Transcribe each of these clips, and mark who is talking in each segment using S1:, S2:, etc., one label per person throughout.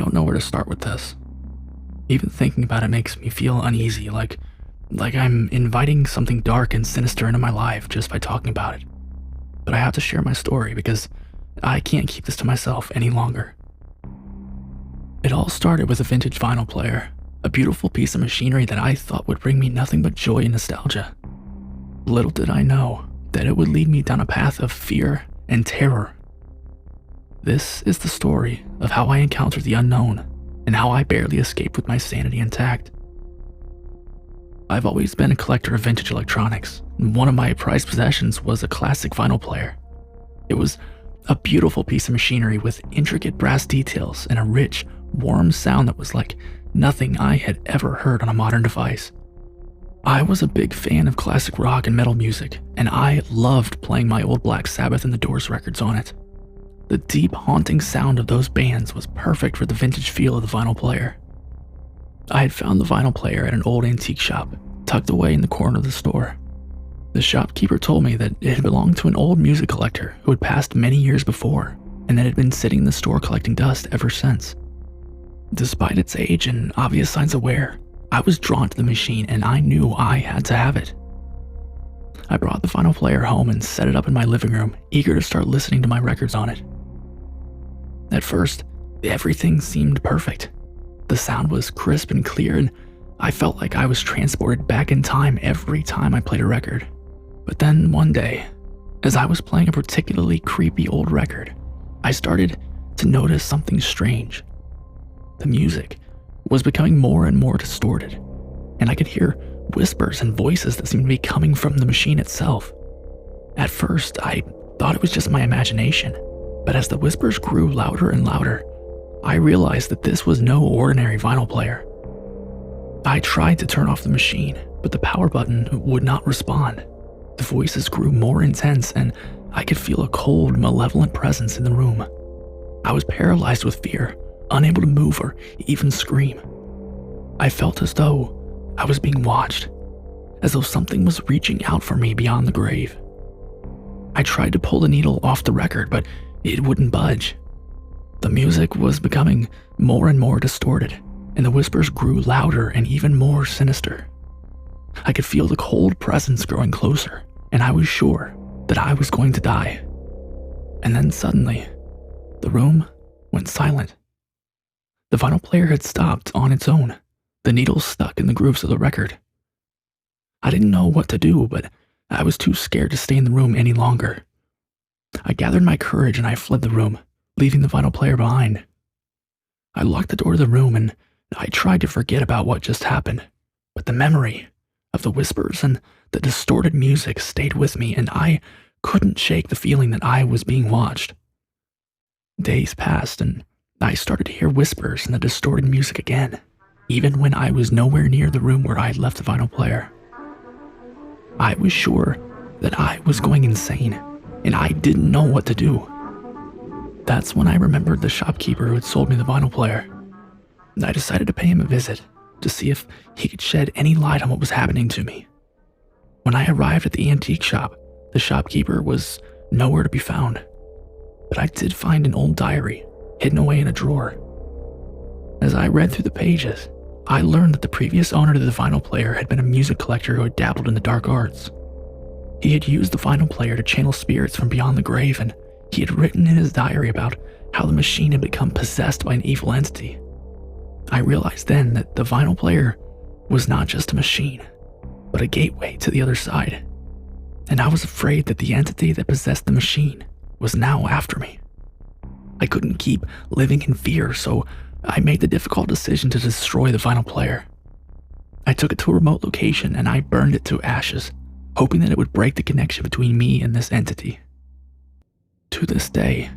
S1: don't know where to start with this. Even thinking about it makes me feel uneasy, like I'm inviting something dark and sinister into my life just by talking about it. But I have to share my story because I can't keep this to myself any longer. It all started with a vintage vinyl player, a beautiful piece of machinery that I thought would bring me nothing but joy and nostalgia. Little did I know that it would lead me down a path of fear and terror. This is the story of how I encountered the unknown and how I barely escaped with my sanity intact. I've always been a collector of vintage electronics, and one of my prized possessions was a classic vinyl player. It was a beautiful piece of machinery with intricate brass details and a rich, warm sound that was like nothing I had ever heard on a modern device. I was a big fan of classic rock and metal music, and I loved playing my old Black Sabbath and the Doors records on it. The deep, haunting sound of those bands was perfect for the vintage feel of the vinyl player. I had found the vinyl player at an old antique shop, tucked away in the corner of the store. The shopkeeper told me that it had belonged to an old music collector who had passed many years before, and that it had been sitting in the store collecting dust ever since. Despite its age and obvious signs of wear, I was drawn to the machine and I knew I had to have it. I brought the vinyl player home and set it up in my living room, eager to start listening to my records on it. At first, everything seemed perfect. The sound was crisp and clear, and I felt like I was transported back in time every time I played a record. But then one day, as I was playing a particularly creepy old record, I started to notice something strange. The music was becoming more and more distorted, and I could hear whispers and voices that seemed to be coming from the machine itself. At first, I thought it was just my imagination, but as the whispers grew louder and louder, I realized that this was no ordinary vinyl player. I tried to turn off the machine, but the power button would not respond. The voices grew more intense, and I could feel a cold, malevolent presence in the room. I was paralyzed with fear, unable to move or even scream. I felt as though I was being watched, as though something was reaching out for me beyond the grave. I tried to pull the needle off the record, but it wouldn't budge. The music was becoming more and more distorted, and the whispers grew louder and even more sinister. I could feel the cold presence growing closer, and I was sure that I was going to die. And then suddenly, the room went silent. The vinyl player had stopped on its own, the needles stuck in the grooves of the record. I didn't know what to do, but I was too scared to stay in the room any longer. I gathered my courage and I fled the room, leaving the vinyl player behind. I locked the door of the room and I tried to forget about what just happened, but the memory of the whispers and the distorted music stayed with me, and I couldn't shake the feeling that I was being watched. Days passed and I started to hear whispers and the distorted music again, even when I was nowhere near the room where I had left the vinyl player. I was sure that I was going insane, and I didn't know what to do. That's when I remembered the shopkeeper who had sold me the vinyl player. I decided to pay him a visit to see if he could shed any light on what was happening to me. When I arrived at the antique shop, the shopkeeper was nowhere to be found, but I did find an old diary hidden away in a drawer. As I read through the pages, I learned that the previous owner of the vinyl player had been a music collector who had dabbled in the dark arts. He had used the vinyl player to channel spirits from beyond the grave, and he had written in his diary about how the machine had become possessed by an evil entity. I realized then that the vinyl player was not just a machine, but a gateway to the other side, and I was afraid that the entity that possessed the machine was now after me. I couldn't keep living in fear, so I made the difficult decision to destroy the vinyl player. I took it to a remote location and I burned it to ashes, hoping that it would break the connection between me and this entity. To this day,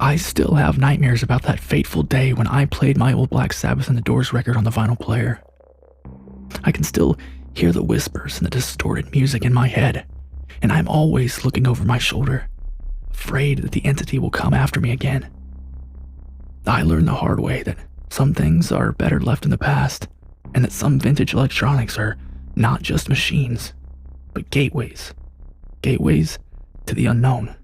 S1: I still have nightmares about that fateful day when I played my old Black Sabbath and the Doors record on the vinyl player. I can still hear the whispers and the distorted music in my head, and I'm always looking over my shoulder, afraid that the entity will come after me again. I learned the hard way that some things are better left in the past, and that some vintage electronics are not just machines, but gateways to the unknown.